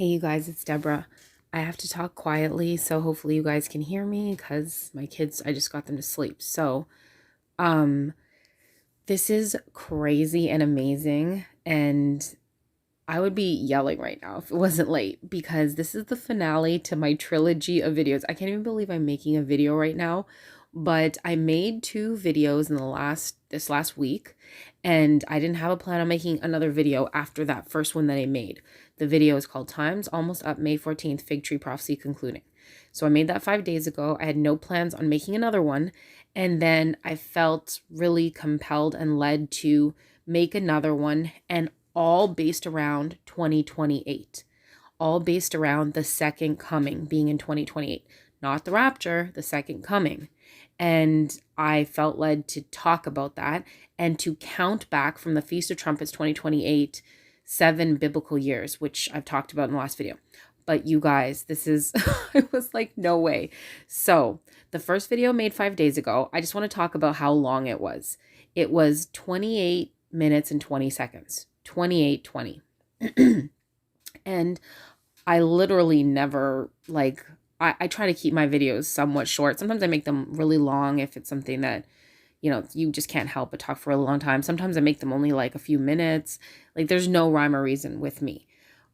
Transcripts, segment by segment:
Hey, you guys, it's Deborah. I have to talk quietly, so hopefully you guys can hear me because my kids, I just got them to sleep. Um, this is crazy and amazing, and I would be yelling right now if it wasn't late because this is the finale to my trilogy of videos. I can't even believe I'm making a video right now, but I made two videos in this last week, and I didn't have a plan on making another video after that first one that I made. The video is called Times Almost Up May 14th Fig Tree Prophecy Concluding. So I made that 5 days ago. I had no plans on making another one, and then I felt really compelled and led to make another one, and all based around 2028, all based around the second coming being in 2028, not the rapture, the second coming. And I felt led to talk about that and to count back from the Feast of Trumpets 2028, 7 biblical years, which I've talked about in the last video. But you guys, this is, I was like, no way. So the first video made 5 days ago, I just want to talk about how long it was. It was 28 minutes and 20 seconds. 28:20. And I literally never I try to keep my videos somewhat short. Sometimes I make them really long if it's something that, you just can't help but talk for a long time. Sometimes I make them only like a few minutes. Like there's no rhyme or reason with me.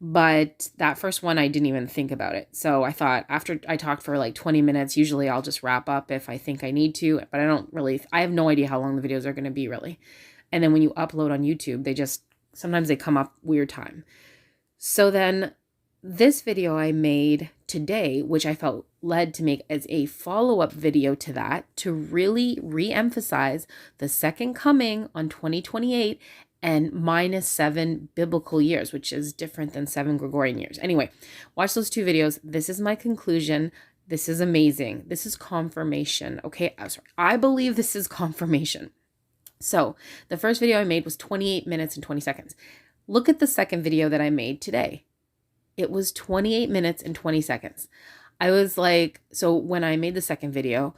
But that first one, I didn't even think about it. So I thought after I talked for like 20 minutes, usually I'll just wrap up if I think I need to, but I have no idea how long the videos are going to be really. And then when you upload on YouTube, sometimes they come up weird time. So then this video I made today, which I felt led to make as a follow-up video to that, to really re-emphasize the second coming on 2028 and minus 7 biblical years, which is different than 7 Gregorian years. Anyway, watch those two videos. This is my conclusion. This is amazing. This is confirmation. Okay, I'm sorry. I believe this is confirmation. So the first video I made was 28 minutes and 20 seconds. Look at the second video that I made today. It was 28 minutes and 20 seconds. I was like, so when I made the second video,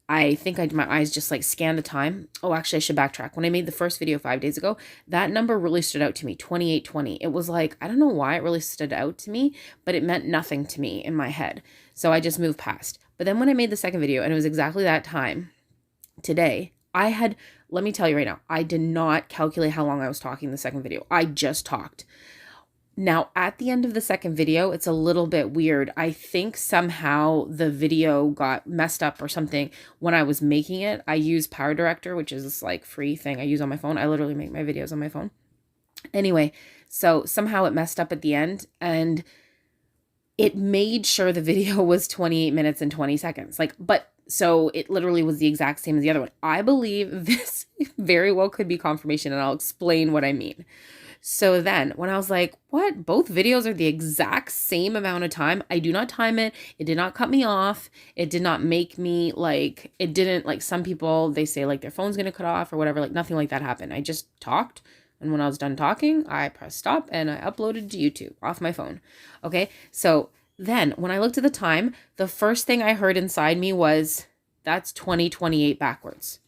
I think my eyes just like scanned the time. Oh, actually, I should backtrack. When I made the first video 5 days ago, that number really stood out to me, 28:20. It was like, I don't know why it really stood out to me, but it meant nothing to me in my head. So I just moved past. But then when I made the second video, and it was exactly that time today, let me tell you right now, I did not calculate how long I was talking in the second video. I just talked. Now, at the end of the second video, it's a little bit weird. I think somehow the video got messed up or something when I was making it. I use Power Director, which is this like free thing I use on my phone. I literally make my videos on my phone. Anyway, so somehow it messed up at the end and it made sure the video was 28 minutes and 20 seconds. So it literally was the exact same as the other one. I believe this very well could be confirmation, and I'll explain what I mean. So then when I was like, what? Both videos are the exact same amount of time. I do not time it. It did not cut me off. It did not make me it didn't like some people, they say like their phone's going to cut off or whatever. Like nothing like that happened. I just talked. And when I was done talking, I pressed stop and I uploaded to YouTube off my phone. Okay. So then when I looked at the time, the first thing I heard inside me was, that's 2028 backwards.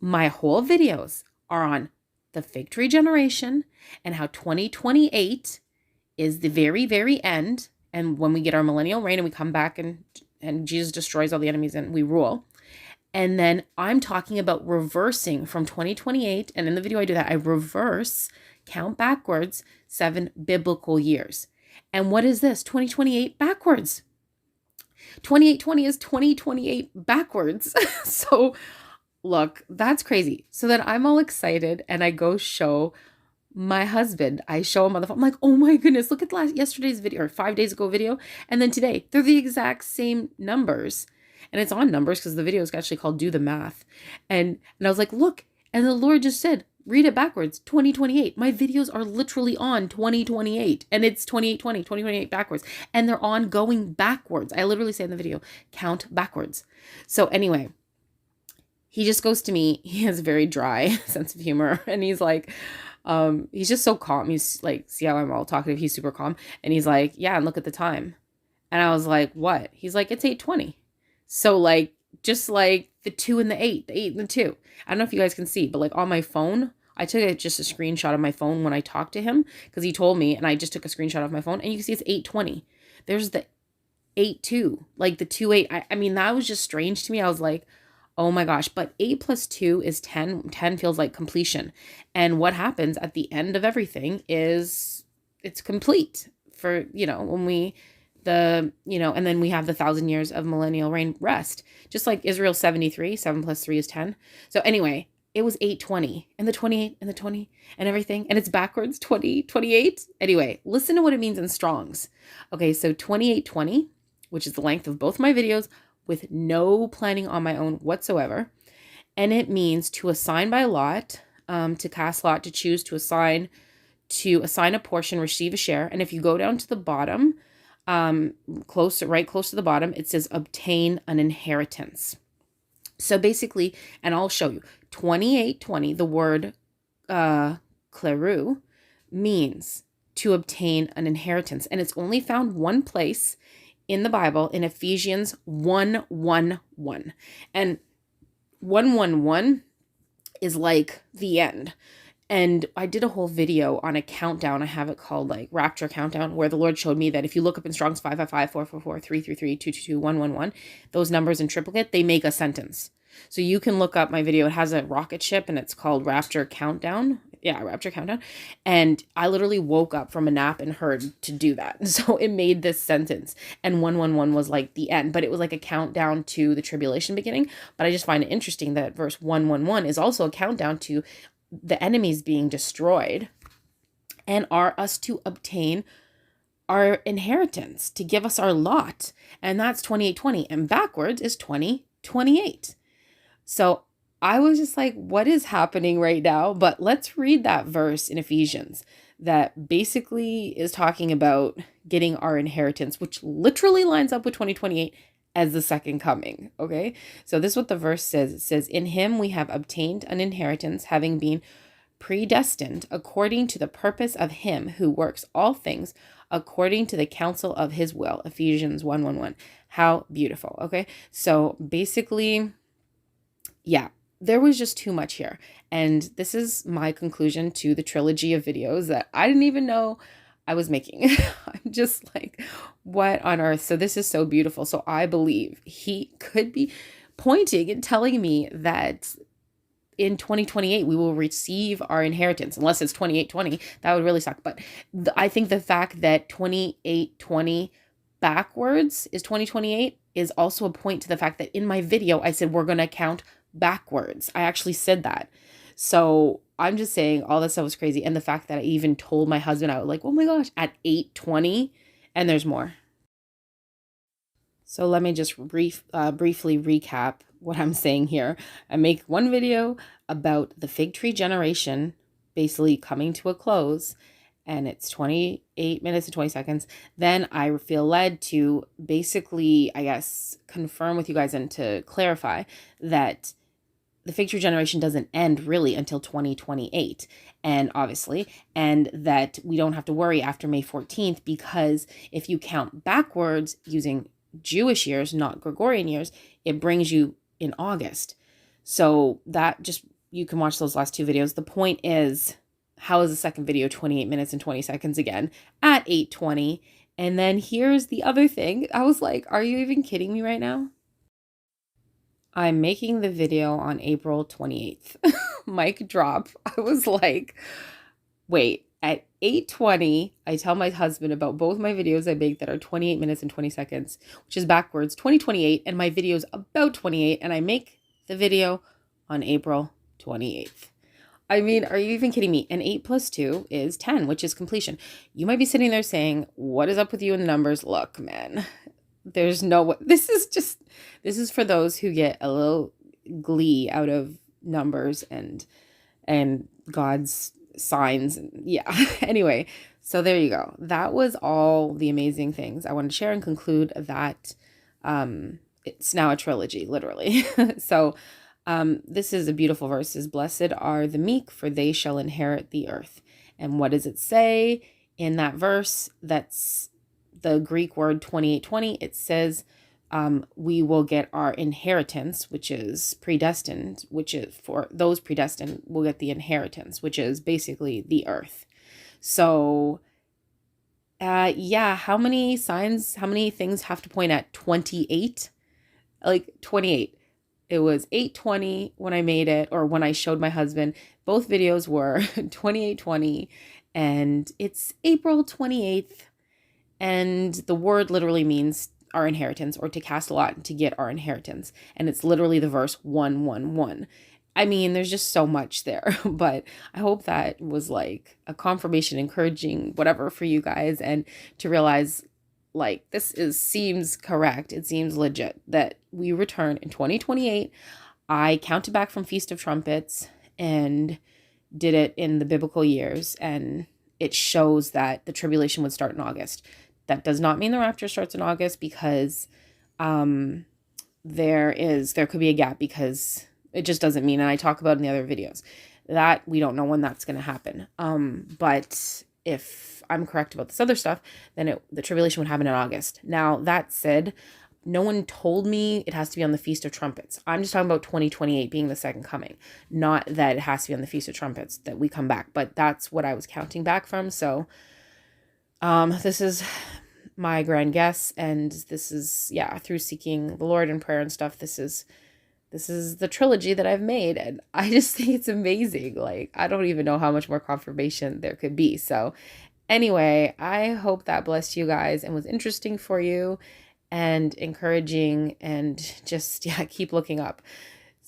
My whole videos are on the fig tree generation and how 2028 is the very, very end. And when we get our millennial reign and we come back and Jesus destroys all the enemies and we rule. And then I'm talking about reversing from 2028. And in the video I do that, I reverse, count backwards 7 biblical years. And what is this? 2028 backwards. 28:20 is 2028 backwards. So look, that's crazy. So then I'm all excited and I go show my husband. I show him on the phone. I'm like, oh my goodness, look at yesterday's video or 5 days ago video. And then today, they're the exact same numbers. And it's on numbers because the video is actually called Do the Math. And I was like, look, and the Lord just said, read it backwards, 2028. My videos are literally on 2028 and it's 28:20, 2028 backwards. And they're on going backwards. I literally say in the video, count backwards. So anyway, he just goes to me. He has a very dry sense of humor. And he's like, he's just so calm. He's like, see how I'm all talkative? He's super calm. And he's like, yeah, and look at the time. And I was like, what? He's like, it's 8:20. So like, just like the 2 and the 8 and the 2. I don't know if you guys can see, but like on my phone, I took just a screenshot of my phone when I talked to him because he told me, and I just took a screenshot of my phone, and you can see it's 8:20. There's the 8:2, like the 2:8. I mean, that was just strange to me. I was like, oh my gosh. But 8 plus 2 is 10. 10 feels like completion. And what happens at the end of everything is it's complete for, when and then we have the 1,000 years of millennial reign rest, just like Israel 73, 7 plus 3 is 10. So anyway, it was 8:20 and the 28 and the 20 and everything. And it's backwards 20, 28. Anyway, listen to what it means in Strong's. Okay, so 28:20, which is the length of both my videos with no planning on my own whatsoever. And it means to assign by lot, to cast lot, to choose, to assign a portion, receive a share. And if you go down to the bottom, close to the bottom, it says obtain an inheritance. So basically, and I'll show you, 28:20, the word kleru means to obtain an inheritance. And it's only found one place in the Bible, in Ephesians 1:1:1. And 1:1:1 is like the end. And I did a whole video on a countdown. I have it called like Rapture Countdown, where the Lord showed me that if you look up in Strong's 555, 444, 333, 222, 111, those numbers in triplicate, they make a sentence. So you can look up my video. It has a rocket ship and it's called Rapture Countdown. Yeah, Rapture Countdown. And I literally woke up from a nap and heard to do that. So it made this sentence. And 1:1:1 was like the end, but it was like a countdown to the tribulation beginning. But I just find it interesting that verse 1:1:1 is also a countdown to the enemies being destroyed and are us to obtain our inheritance, to give us our lot. And that's 28:20. And backwards is 20:28. So I was just like, what is happening right now? But let's read that verse in Ephesians that basically is talking about getting our inheritance, which literally lines up with 2028 as the second coming. Okay. So this is what the verse says. It says, in him we have obtained an inheritance, having been predestined according to the purpose of him who works all things according to the counsel of his will. Ephesians 1:1:1. How beautiful. Okay. So basically, yeah, there was just too much here. And this is my conclusion to the trilogy of videos that I didn't even know I was making. I'm just like, what on earth? So this is so beautiful. So I believe he could be pointing and telling me that in 2028, we will receive our inheritance, unless it's 28:20. That would really suck. But I think the fact that 28:20 backwards is 2028 is also a point to the fact that in my video, I said we're going to count backwards. I actually said that. So I'm just saying all this stuff was crazy. And the fact that I even told my husband, I was like, oh my gosh, at 8:20, and there's more. So let me just briefly recap what I'm saying here. I make one video about the fig tree generation basically coming to a close, and it's 28 minutes and 20 seconds. Then I feel led to basically, I guess, confirm with you guys and to clarify that the fig tree generation doesn't end really until 2028, and that we don't have to worry after May 14th, because if you count backwards using Jewish years, not Gregorian years, it brings you in August. So that just, you can watch those last two videos. The point is, how is the second video 28 minutes and 20 seconds again at 8:20? And then here's the other thing. I was like, are you even kidding me right now? I'm making the video on April 28th. Mic drop. I was like, wait, at 8:20, I tell my husband about both my videos I make that are 28 minutes and 20 seconds, which is backwards 2028, and my video's about 28, and I make the video on April 28th. I mean, are you even kidding me? And 8 plus 2 is 10, which is completion. You might be sitting there saying, what is up with you in numbers? Look, man, there's no, this is for those who get a little glee out of numbers and God's signs. Yeah. Anyway, so there you go. That was all the amazing things I wanted to share and conclude that it's now a trilogy, literally. So this is a beautiful verse. Blessed are the meek, for they shall inherit the earth. And what does it say in that verse? That's the Greek word 28:20. It says we will get our inheritance, which is predestined, which is for those predestined, will get the inheritance, which is basically the earth. So, yeah, how many signs, how many things have to point at 28? Like 28. It was 8:20 when I made it, or when I showed my husband. Both videos were 28:20, and it's April 28th. And the word literally means our inheritance, or to cast a lot to get our inheritance. And it's literally the verse 111. I mean, there's just so much there, but I hope that was like a confirmation, encouraging, whatever for you guys, and to realize like seems correct. It seems legit that we return in 2028. I counted back from Feast of Trumpets and did it in the biblical years, and it shows that the tribulation would start in August. That does not mean the rapture starts in August, because there could be a gap, because it just doesn't mean, and I talk about in the other videos, that we don't know when that's going to happen. But if I'm correct about this other stuff, then the tribulation would happen in August. Now, that said, no one told me it has to be on the Feast of Trumpets. I'm just talking about 2028 being the second coming, not that it has to be on the Feast of Trumpets that we come back. But that's what I was counting back from. So this is my grand guess, and this is, yeah, through seeking the Lord in prayer and stuff, this is the trilogy that I've made, and I just think it's amazing. Like, I don't even know how much more confirmation there could be. So anyway, I hope that blessed you guys and was interesting for you and encouraging, and just, yeah, keep looking up,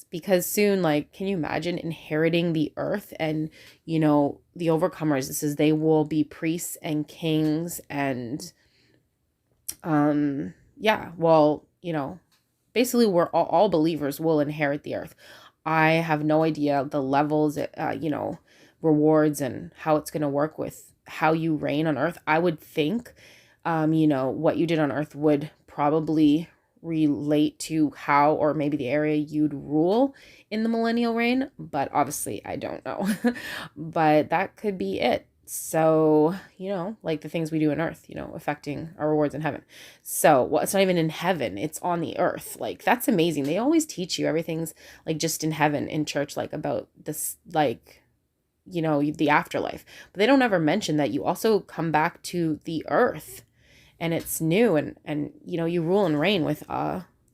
because soon, like, can you imagine inheriting the earth? And, the overcomers, this is, they will be priests and kings, and yeah, well, basically we're all believers will inherit the earth. I have no idea the levels, rewards, and how it's going to work with how you reign on earth. I would think, what you did on earth would probably relate to how, or maybe the area you'd rule in the millennial reign, but obviously I don't know. But that could be it. So, like the things we do on earth, affecting our rewards in heaven. So, well, it's not even in heaven, it's on the earth. Like, that's amazing. They always teach you everything's like just in heaven in church, like about this, like, the afterlife. But they don't ever mention that you also come back to the earth, and it's new, and you rule and reign with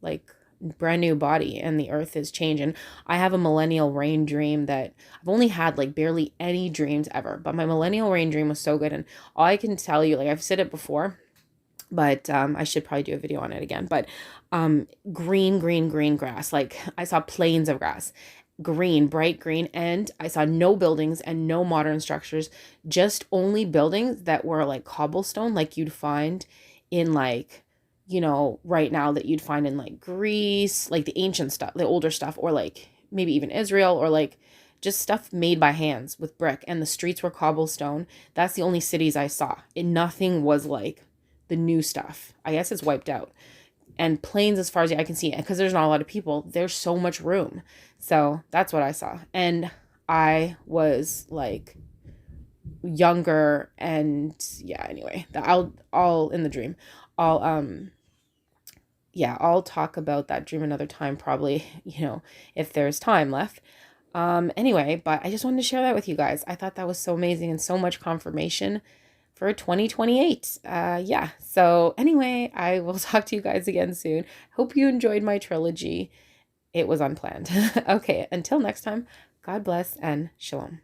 like brand new body, and the earth is changing. I have a millennial reign dream that I've only had like barely any dreams ever, but my millennial reign dream was so good. And all I can tell you, like, I've said it before, but I should probably do a video on it again. But green grass. Like, I saw plains of grass, green, bright green, and I saw no buildings and no modern structures, just only buildings that were like cobblestone, like you'd find in like, right now, that you'd find in like Greece, like the ancient stuff, the older stuff, or like maybe even Israel, or like just stuff made by hands with brick, and the streets were cobblestone. That's the only cities I saw. And nothing was like the new stuff. I guess it's wiped out. And plains as far as I can see, because there's not a lot of people, there's so much room. So that's what I saw. And I was like younger, and yeah, anyway, I'll in the dream, I'll I'll talk about that dream another time, probably, if there's time left. Anyway, but I just wanted to share that with you guys. I thought that was so amazing, and so much confirmation for 2028. Yeah. So anyway, I will talk to you guys again soon. Hope you enjoyed my trilogy. It was unplanned. Okay. Until next time, God bless and shalom.